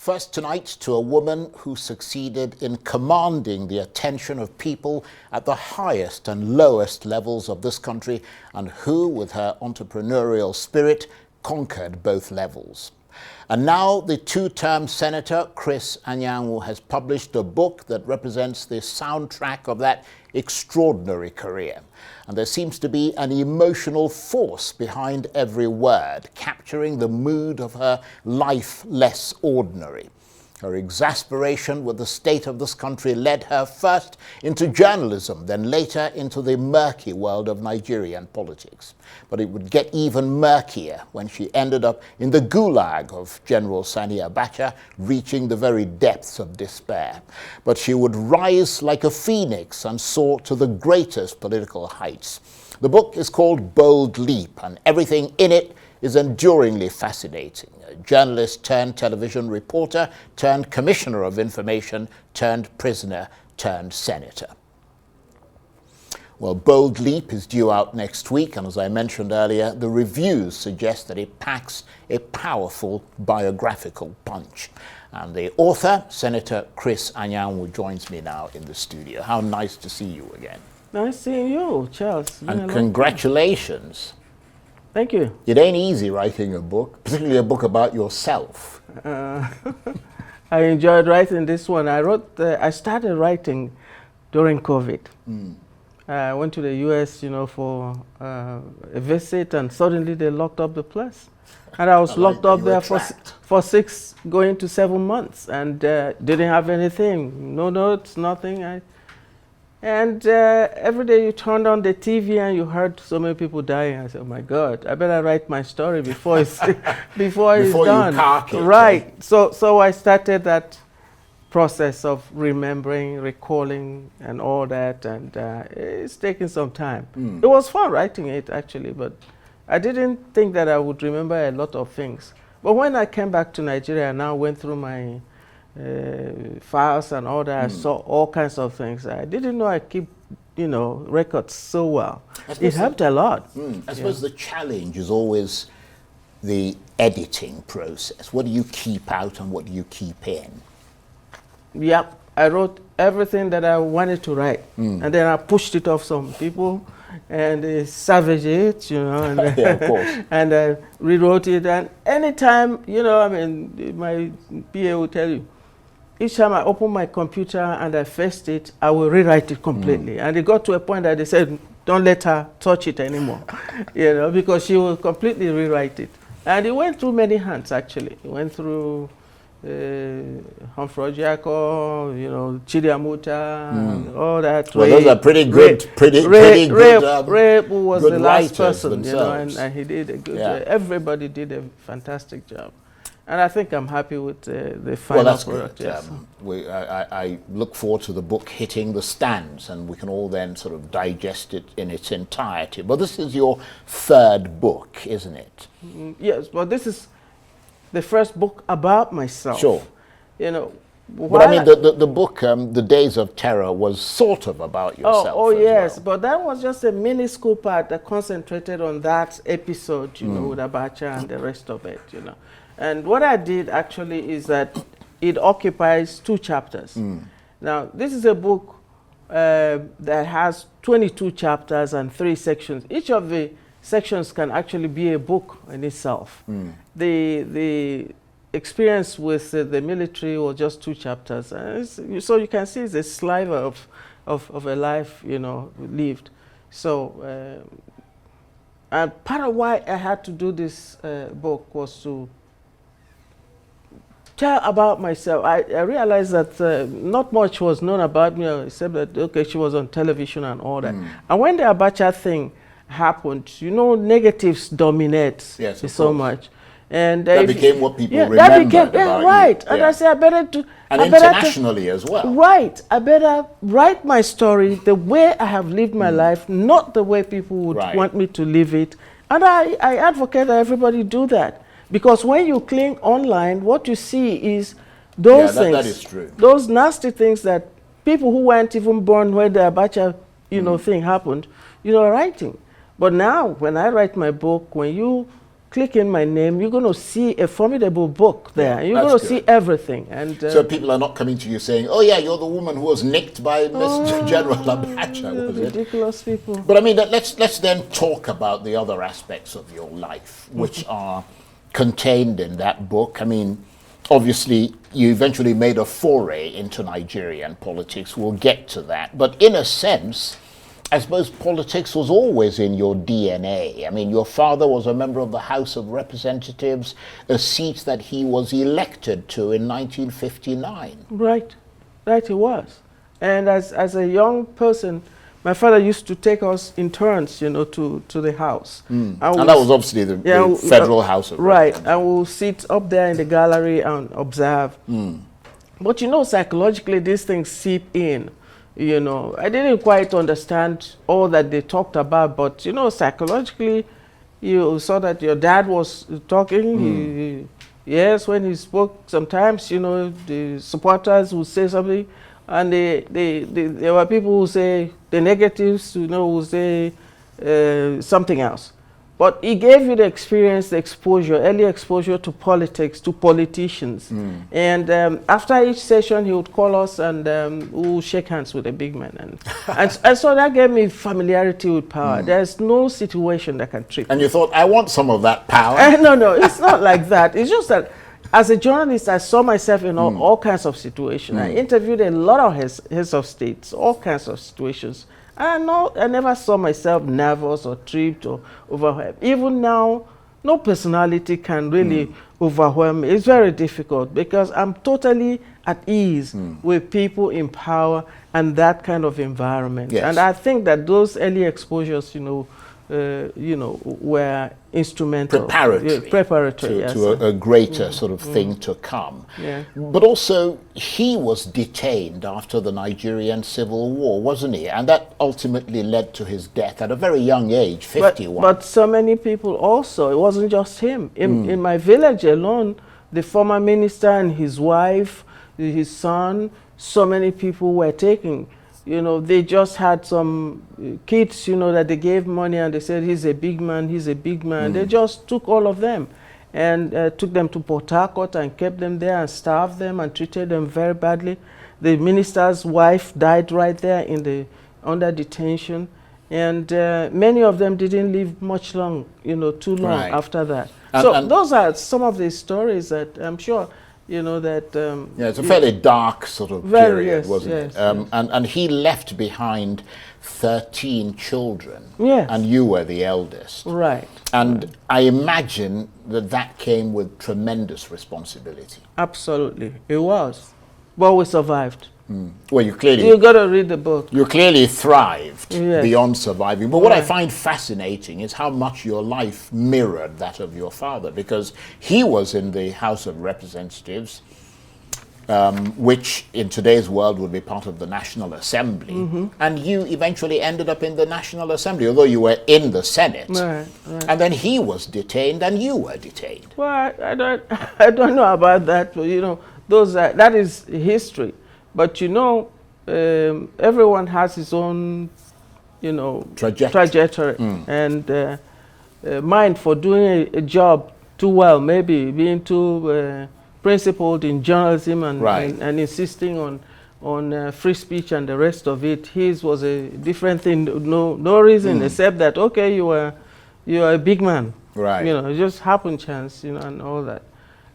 First tonight to a woman who succeeded in commanding the attention of people at the highest and lowest levels of this country, and who, with her entrepreneurial spirit, conquered both levels. And now the two-term senator, Chris Anyanwu, has published a book that represents the soundtrack of that extraordinary career. And there seems to be an emotional force behind every word, capturing the mood of her life less ordinary. Her exasperation with the state of this country led her first into journalism, then later into the murky world of Nigerian politics. But it would get even murkier when she ended up in the gulag of General Sani Abacha, reaching the very depths of despair. But she would rise like a phoenix and soar to the greatest political heights. The book is called Bold Leap, and everything in it is enduringly fascinating. A journalist turned television reporter, turned commissioner of information, turned prisoner, turned senator. Well, Bold Leap is due out next week, and as I mentioned earlier, the reviews suggest that it packs a powerful biographical punch. And the author, Senator Chris Anyanwu, joins me now in the studio. How nice to see you again. Nice seeing you, Charles. And congratulations. Thank you. It ain't easy writing a book, particularly a book about yourself. I enjoyed writing this one. I started writing during COVID. I went to the US, for a visit, and suddenly they locked up the place. And I was locked up there for 6 going to 7 months, and didn't have anything, no notes, nothing. Every day you turned on the TV and you heard so many people dying. I said, oh my God, I better write my story before it's before it's done. You park it, right. So I started that process of remembering, recalling, and all that, and it's taken some time. It was fun writing it, actually, but I didn't think that I would remember a lot of things. But when I came back to Nigeria, I now went through my files and all that. I saw all kinds of things. I didn't know I keep, records so well. It helped a lot. I suppose the challenge is always the editing process. What do you keep out and what do you keep in? Yep, I wrote everything that I wanted to write, and then I pushed it off some people, and they savaged it, and, yeah, of course. and I rewrote it. And anytime, my PA will tell you, each time I open my computer and I faced it, I will rewrite it completely. And it got to a point that they said, don't let her touch it anymore, because she will completely rewrite it. And it went through many hands, actually. It went through Humphrey Jaco, Chidi Amuta, and all that. Well, those are pretty good, pretty good. Ray was the last person, themselves. and he did a good job. Everybody did a fantastic job. And I think I'm happy with the final product. Well, that's good. Yes. I look forward to the book hitting the stands, and we can all then sort of digest it in its entirety. But this is your third book, isn't it? Yes, but this is the first book about myself. Sure. But I mean, the book, The Days of Terror, was sort of about yourself. Oh yes, well. but that was just a minuscule part that concentrated on that episode, with Abacha and the rest of it, And what I did actually is that it occupies 2 chapters. Now, this is a book that has 22 chapters and 3 sections. Each of the sections can actually be a book in itself. The experience with the military was just 2 chapters. So you can see it's a sliver of a life, lived. So, and part of why I had to do this book was to tell about myself. I realized that not much was known about me, except that, okay, she was on television and all that. And when the Abacha thing happened, negatives dominate so much. And that became what people remembered about right. you. And I said, I better do... And internationally as well. Right. I better write my story the way I have lived my life, not the way people would want me to live it. And I advocate that everybody do that. Because when you cling online, what you see is those things. That is true. Those nasty things that people who weren't even born when the Abacha, thing happened, are writing. But now, when I write my book, when you click in my name, you're going to see a formidable book there. You're going to see everything. And so people are not coming to you saying, "Oh yeah, you're the woman who was nicked by Mr. General Abacha." Was ridiculous people. But I mean, let's then talk about the other aspects of your life, which are contained in that book. I mean, obviously, you eventually made a foray into Nigerian politics. We'll get to that. But in a sense, I suppose politics was always in your DNA. I mean, your father was a member of the House of Representatives, a seat that he was elected to in 1959. Right, he was. And as a young person, my father used to take us in turns, you know, to the House. And that was obviously the Federal House of Representatives. Right, and we'll sit up there in the gallery and observe. But you know, psychologically, these things seep in. You know, I didn't quite understand all that they talked about, but you know, psychologically, you saw that your dad was talking. Yes, when he spoke, sometimes, you know, the supporters would say something, and there were people who say the negatives, you know, would say something else. But he gave you the experience, the exposure, early exposure to politics, to politicians. And after each session, he would call us and we would shake hands with the big man. And so that gave me familiarity with power. There's no situation that can trip. And you thought, I want some of that power? No, it's not like that. It's just that as a journalist, I saw myself in all kinds of situations. I interviewed a lot of heads of states, all kinds of situations. And I never saw myself nervous or tripped or overwhelmed. Even now, no personality can really overwhelm me. It's very difficult because I'm totally at ease with people in power and that kind of environment. Yes. And I think that those early exposures, were instrumental. Preparatory to a greater sort of thing to come. Yeah. But also, he was detained after the Nigerian Civil War, wasn't he? And that ultimately led to his death at a very young age, 51. But so many people also, it wasn't just him. In my village alone, the former minister and his wife, his son, so many people were taken. You know, they just had some kids, you know, that they gave money and they said, he's a big man, he's a big man. They just took all of them and took them to Port Harcourt and kept them there and starved them and treated them very badly. The minister's wife died right there under detention. And many of them didn't live much long, too long after that. So those are some of the stories that I'm sure, that... yeah, it's a fairly dark sort of period, wasn't it? Yes. And he left behind 13 children. Yes. And you were the eldest. Right. And I imagine that came with tremendous responsibility. Absolutely. It was. But we survived. Well, you got to read the book. You clearly thrived beyond surviving. But what I find fascinating is how much your life mirrored that of your father, because he was in the House of Representatives, which in today's world would be part of the National Assembly, and you eventually ended up in the National Assembly, although you were in the Senate. Right. And then he was detained and you were detained. Well, I don't know about that. But, that is history. But everyone has his own, trajectory and mind for doing a job too well, maybe being too principled in journalism and insisting on free speech and the rest of it. His was a different thing. No reason except that you are a big man. Right. It just happened chance, and all that.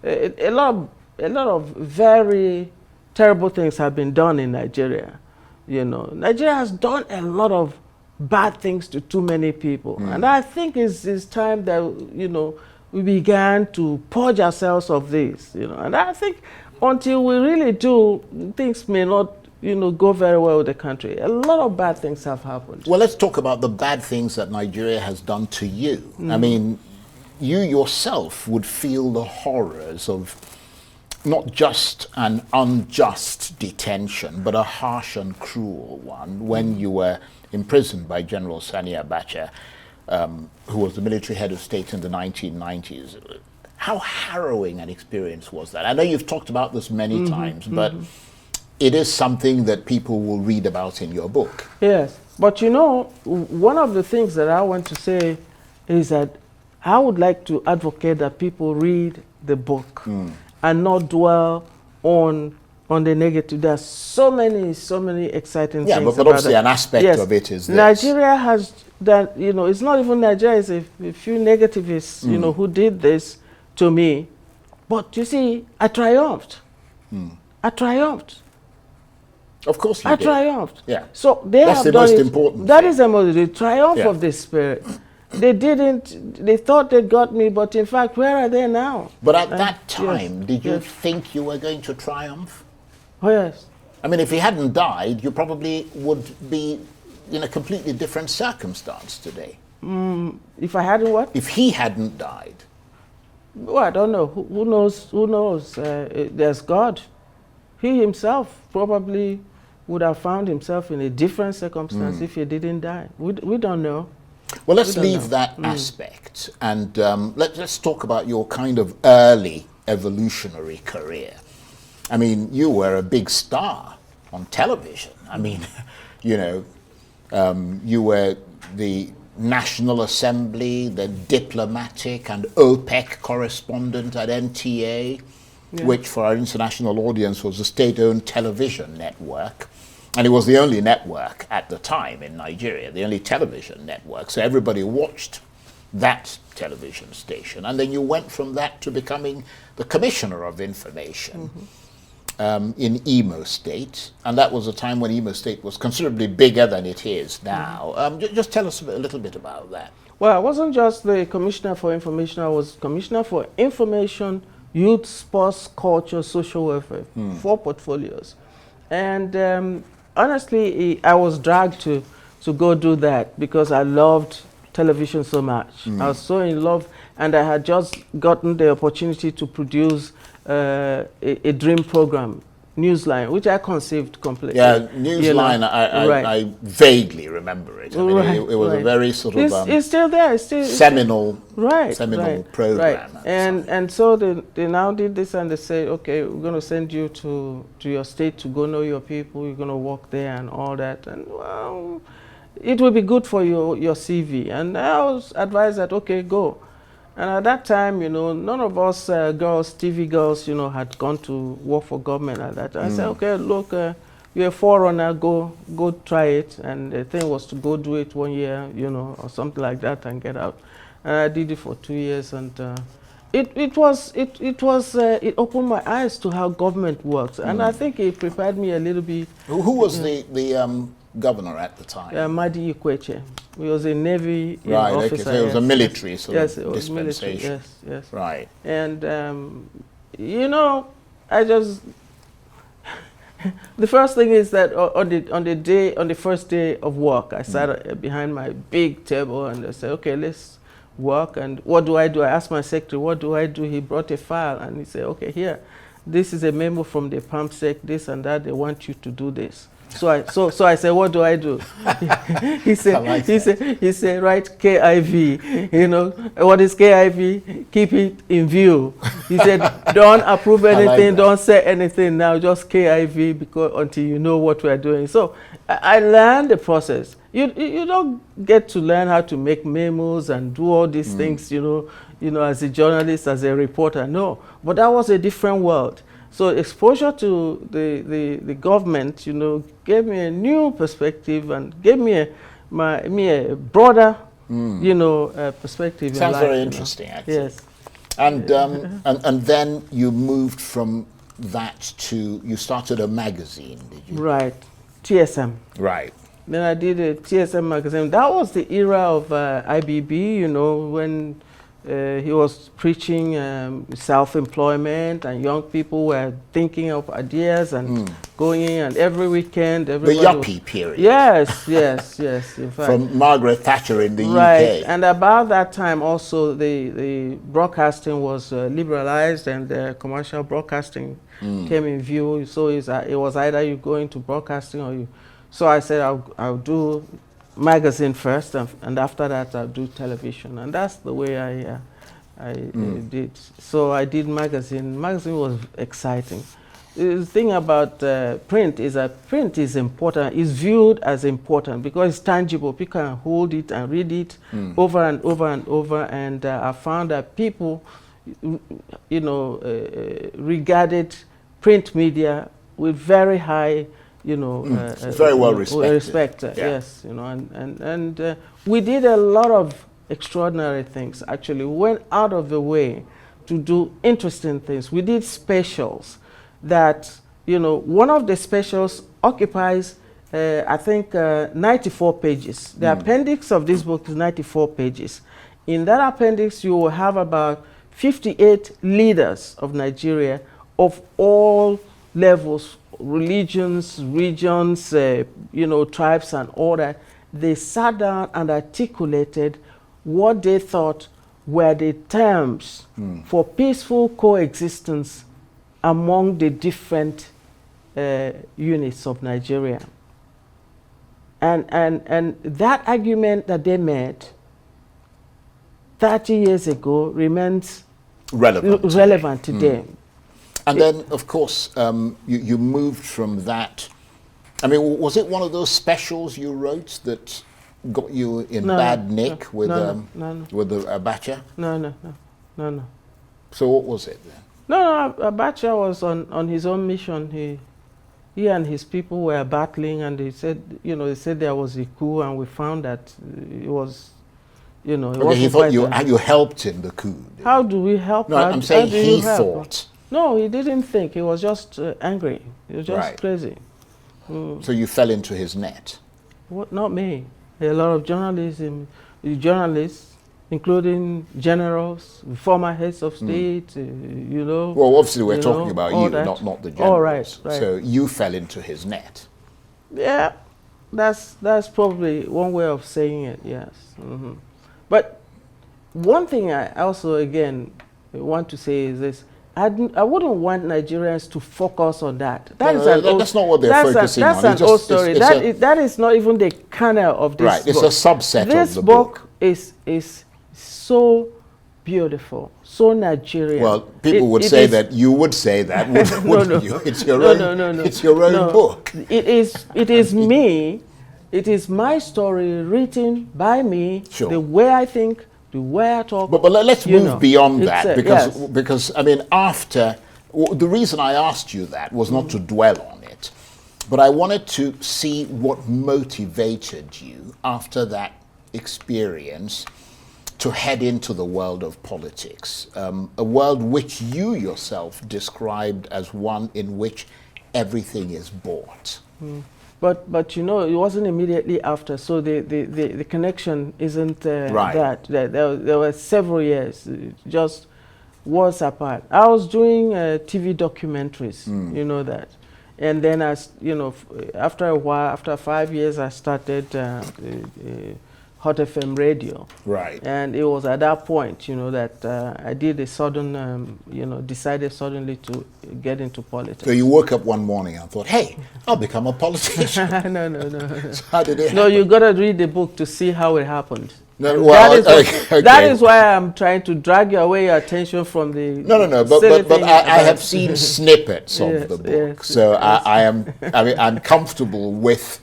A lot of very terrible things have been done in Nigeria. Nigeria has done a lot of bad things to too many people. And I think it's time that, we began to purge ourselves of this, And I think until we really do, things may not, go very well with the country. A lot of bad things have happened. Well, let's talk about the bad things that Nigeria has done to you. I mean, you yourself would feel the horrors of not just an unjust detention, but a harsh and cruel one when you were imprisoned by General Sani Abacha, who was the military head of state in the 1990s. How harrowing an experience was that? I know you've talked about this many times, but it is something that people will read about in your book. Yes, but one of the things that I want to say is that I would like to advocate that people read the book and not dwell on the negative. There are so many exciting things. But obviously an aspect of it is this. Nigeria has that, it's not even Nigeria, it's a few negativists, who did this to me. But you see, I triumphed. I triumphed. Of course you did. I triumphed. Yeah. So that's the most important That thing. is the triumph of the spirit. They thought they got me, but in fact, where are they now? But at that time, did you think you were going to triumph? Oh, yes. I mean, if he hadn't died, you probably would be in a completely different circumstance today. If I hadn't what? If he hadn't died. Well, I don't know. Who knows? Who knows? There's God. He himself probably would have found himself in a different circumstance if he didn't die. We don't know. Well, let's leave that aspect and let's talk about your kind of early evolutionary career. I mean, you were a big star on television. I mean, you were the National Assembly, the diplomatic and OPEC correspondent at NTA, which for our international audience was a state-owned television network. And it was the only network at the time in Nigeria, the only television network. So everybody watched that television station. And then you went from that to becoming the Commissioner of Information in Imo State. And that was a time when Imo State was considerably bigger than it is now. Just tell us a little bit about that. Well, I wasn't just the Commissioner for Information. I was Commissioner for Information, Youth, Sports, Culture, Social Welfare, 4 portfolios. And honestly, I was dragged to go do that because I loved television so much. I was so in love, and I had just gotten the opportunity to produce a dream program, Newsline, which I conceived completely. Yeah, Newsline, I vaguely remember it. I mean, it was a very sort of it's still there. It's still seminal program. Right. And so they now did this, and they say, okay, we're going to send you to your state to go know your people. You're going to work there and all that. And well, it will be good for your CV. And I was advised that, okay, go. And at that time, none of us girls, TV girls, had gone to work for government at that time. I said, okay, look, you're a forerunner, go try it. And the thing was to go do it 1 year, or something like that and get out. And I did it for 2 years, and it opened my eyes to how government works. And I think it prepared me a little bit. Who was the governor at the time? Madi Ikweche. He was a Navy officer. Okay, so it was a military sort of it was dispensation. Military, yes. Right. And, I just... The first thing is that on the first day of work, I sat behind my big table and I said, okay, let's work. And what do? I asked my secretary, what do I do? He brought a file and he said, okay, here, this is a memo from the PAMSEC, this and that, they want you to do this. So I said, what do I do? he said, write KIV. What is KIV? Keep it in view. He said, don't approve anything, don't say anything now, just KIV until you know what we are doing. So I learned the process. You don't get to learn how to make memos and do all these things, as a journalist, as a reporter. No, but that was a different world. So exposure to the government, gave me a new perspective and gave me a broader, perspective. Sounds in life, very interesting, actually. Yes. And then you moved from that to, you started a magazine, did you? Right, TSM. Right. Then I did a TSM Magazine. That was the era of IBB, when he was preaching self-employment, and young people were thinking of ideas and going in, and every weekend, everybody... The yuppie period. Yes, in fact. From Margaret Thatcher in the right. UK. And about that time also, the broadcasting was liberalized, and commercial broadcasting came in view. So it was either you go into broadcasting or you... So I said I'll do magazine first, and after that I'll do television, and that's the way I did. So I did magazine. Magazine was exciting. The thing about print is that print is important, is viewed as important because it's tangible. People can hold it and read it over and over and over. And I found that people, you know, regarded print media with very high, you know, very well respected. Yeah. Yes, you know, and we did a lot of extraordinary things. Actually, we went out of the way to do interesting things. We did specials that, you know, one of the specials occupies, I think, 94 pages. The appendix of this book is 94 pages. In that appendix, you will have about 58 leaders of Nigeria of all levels, religions, regions, you know, tribes and all that. They sat down and articulated what they thought were the terms for peaceful coexistence among the different units of Nigeria. And that argument that they made 30 years ago remains relevant today. And then, of course, you moved from that. I mean, was it one of those specials you wrote that got you in bad nick with the Abacha? No. So what was it then? No, Abacha was on his own mission. He and his people were battling, and they said, you know, they said there was a coup, and we found that it was, you know, okay, he thought you helped in the coup. How do we help? No, I'm saying he thought. No, he didn't think. He was just angry. He was just crazy. So you fell into his net? What? Not me. A lot of journalists, including generals, former heads of state, you know. Well, obviously we're talking about you, not the generals. Oh, right. So you fell into his net. Yeah, that's probably one way of saying it, yes. But one thing I also, again, want to say is this. I wouldn't want Nigerians to focus on that. That's not what they're focusing on. That's an old story. That is not even the kernel of this book. Right, it's a subset of the book. This book is so beautiful, so Nigerian. Well, people would say that. You would say that, wouldn't you? It's your own. It's your own book. It is me. It is my story written by me. Sure. The way I think. The way I talk, but let's move beyond that because I mean, after the reason I asked you that was not to dwell on it, but I wanted to see what motivated you after that experience to head into the world of politics, a world which you yourself described as one in which everything is bought. But you know, it wasn't immediately after, so the connection isn't that. There were several years, just worlds apart. I was doing TV documentaries, you know that. And then, you know, after a while, after 5 years, I started Hot FM radio. Right. And it was at that point, you know, that I did a sudden, you know, decided suddenly to get into politics. So you woke up one morning and thought, hey, I'll become a politician. No. So how did it happen? No, you got to read the book to see how it happened. No, well, that is why I'm trying to drag away your attention from the but I have seen snippets of the book, so I'm comfortable with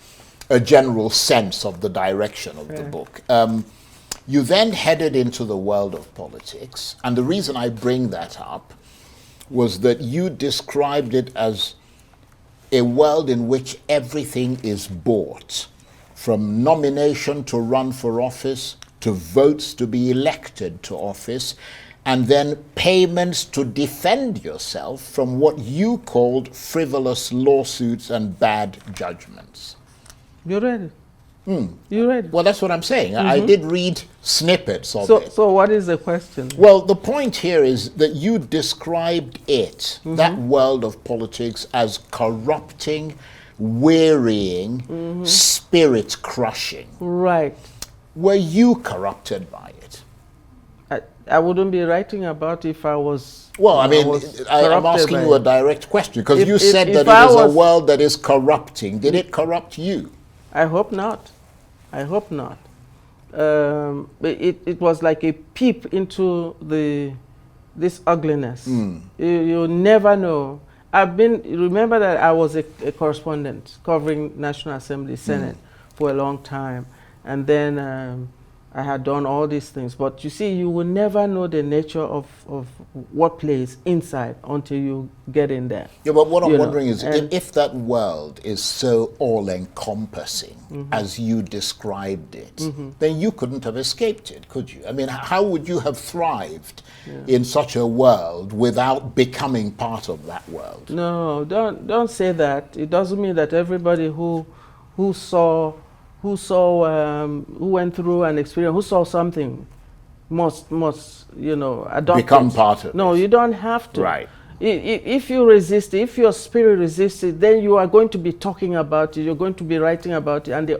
a general sense of the direction of the book. You then headed into the world of politics, and the reason I bring that up was that you described it as a world in which everything is bought, from nomination to run for office, to votes to be elected to office, and then payments to defend yourself from what you called frivolous lawsuits and bad judgments. You read it. You read it. Well, that's what I'm saying. I did read snippets of it. So what is the question? Well, the point here is that you described it, that world of politics, as corrupting, wearying, spirit-crushing. Right. Were you corrupted by it? I wouldn't be writing about if I was. Well, I mean, I'm asking you a direct question, because you said that it is a world that is corrupting. Did it corrupt you? I hope not. I hope not. It was like a peep into this ugliness. You never know. remember that I was a correspondent covering National Assembly, Senate for a long time. And then I had done all these things. But you see, you will never know the nature of what plays inside until you get in there. Yeah, but what I'm wondering is, if that world is so all-encompassing as you described it, then you couldn't have escaped it, could you? I mean, how would you have thrived in such a world without becoming part of that world? No, don't say that. It doesn't mean that everybody who went through an experience, who saw something, must adopt Become it. part of No, it. you don't have to. Right. If you resist it, if your spirit resists it, then you are going to be talking about it, you're going to be writing about it, and the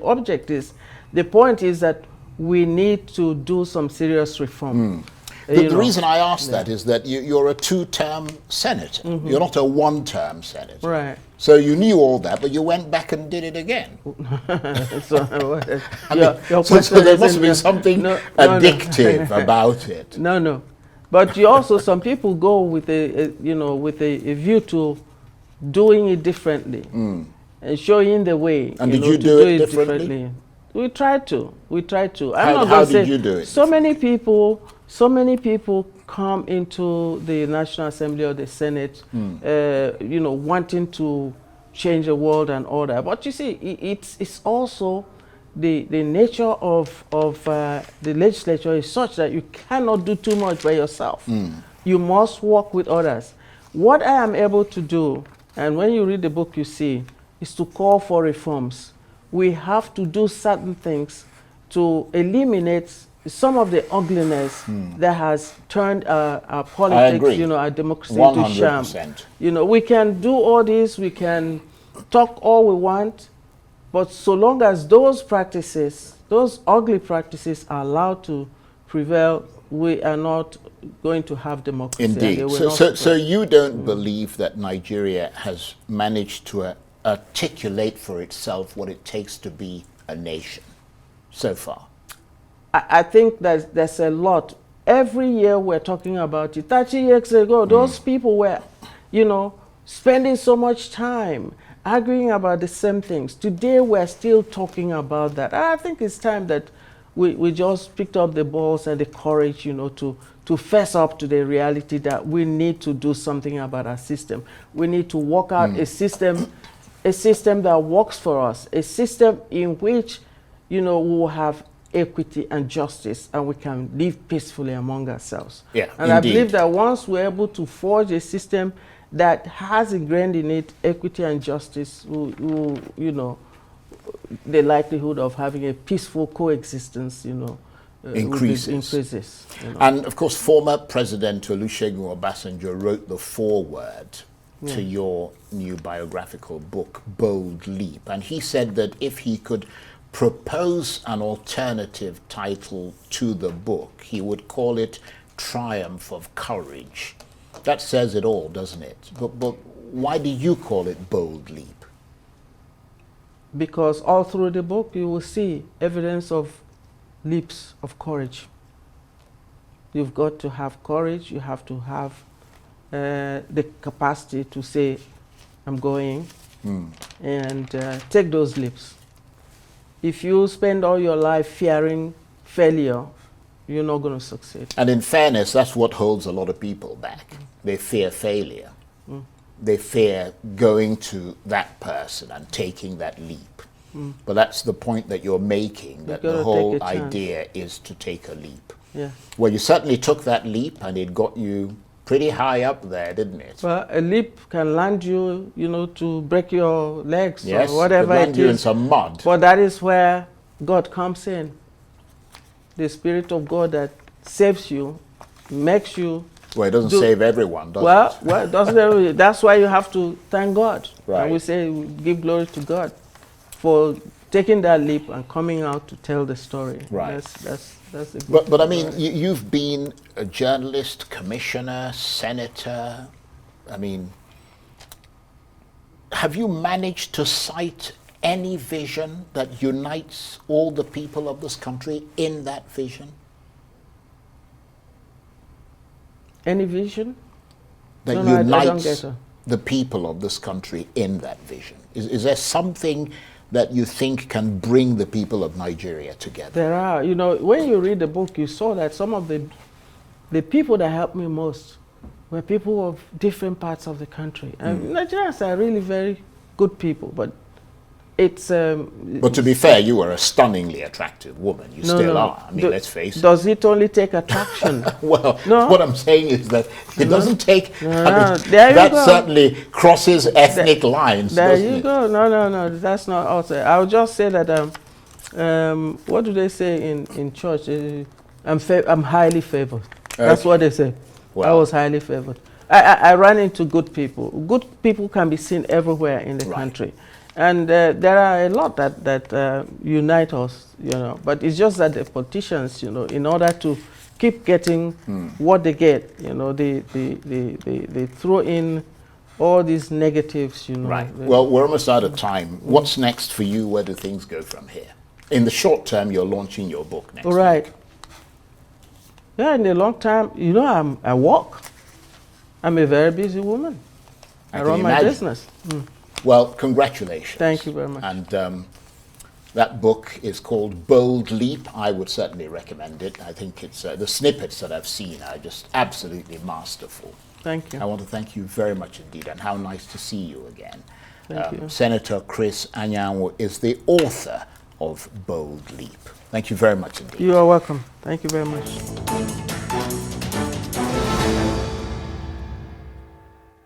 point is that we need to do some serious reform. The reason I ask that is that you're a two-term senator. You're not a one-term senator. Right. So you knew all that, but you went back and did it again. So there must be something addictive about it. No. But you also, some people go with a view to doing it differently and showing the way. And did you do it differently? We tried to. How did you do it? So many people come into the National Assembly or the Senate, wanting to change the world and all that. But you see, it's also the nature of the legislature is such that you cannot do too much by yourself. You must work with others. What I am able to do, and when you read the book you see, is to call for reforms. We have to do certain things to eliminate some of the ugliness that has turned our politics, our democracy into sham. 100%. We can do all this, we can talk all we want, but so long as those practices, those ugly practices are allowed to prevail, we are not going to have democracy. Indeed. So you don't believe that Nigeria has managed to articulate for itself what it takes to be a nation so far? I think that there's a lot. Every year we're talking about it. 30 years ago, those people were, spending so much time arguing about the same things. Today we're still talking about that. I think it's time that we just picked up the balls and the courage, to face up to the reality that we need to do something about our system. We need to work out a system that works for us, a system in which, we will have equity and justice, and we can live peacefully among ourselves. Yeah, and indeed. I believe that once we're able to forge a system that has ingrained in it equity and justice, the likelihood of having a peaceful coexistence, increases. And of course, former President Olusegun Obasanjo wrote the foreword to your new biographical book, Bold Leap. And he said that if he could propose an alternative title to the book, he would call it Triumph of Courage. That says it all, doesn't it? But why do you call it Bold Leap? Because all through the book you will see evidence of leaps of courage. You've got to have courage, you have to have the capacity to say, I'm going, and take those leaps. If you spend all your life fearing failure, you're not going to succeed. And in fairness, that's what holds a lot of people back. They fear failure. They fear going to that person and taking that leap. But that's the point that you're making, that the whole idea is to take a leap. Yeah. Well, you certainly took that leap, and it got you pretty high up there, didn't it? Well, a leap can land you, to break your legs, yes, or whatever land it you is. in some mud. But that is where God comes in. The Spirit of God that saves you, makes you. Well, it doesn't save everyone, does it? Well, it doesn't. That's why you have to thank God. Right. And we say, we give glory to God for taking that leap and coming out to tell the story. Right. That's a But I mean, you've been a journalist, commissioner, senator. I mean, have you managed to cite any vision that unites all the people of this country in that vision? Any vision? That No, I don't unites get her. the people of this country in that vision? Is there something that you think can bring the people of Nigeria together? There are. You know, when you read the book, you saw that some of the people that helped me most were people of different parts of the country. And Nigerians are really very good people, but it's... but to be fair, you were a stunningly attractive woman. You still are. I mean, let's face it. Does it only take attraction? Well, no. what I'm saying is that it doesn't take... I mean, there that certainly crosses ethnic lines, there doesn't you it? go. No, that's not also. I'll just say that, what do they say in church? I'm highly favored. That's what they say. Well, I was highly favored. I ran into good people. Good people can be seen everywhere in the country. And there are a lot that unite us, you know. But it's just that the politicians, you know, in order to keep getting what they get, you know, they throw in all these negatives, you know. Right. Well, we're almost out of time. What's next for you? Where do things go from here? In the short term, you're launching your book next week. Yeah, in the long time, you know, I work. I'm a very busy woman. I run my business. Well, congratulations. Thank you very much. And that book is called Bold Leap. I would certainly recommend it. I think it's the snippets that I've seen are just absolutely masterful. Thank you. I want to thank you very much indeed, and how nice to see you again. Thank you. Senator Chris Anyanwu is the author of Bold Leap. Thank you very much indeed. You are welcome. Thank you very much.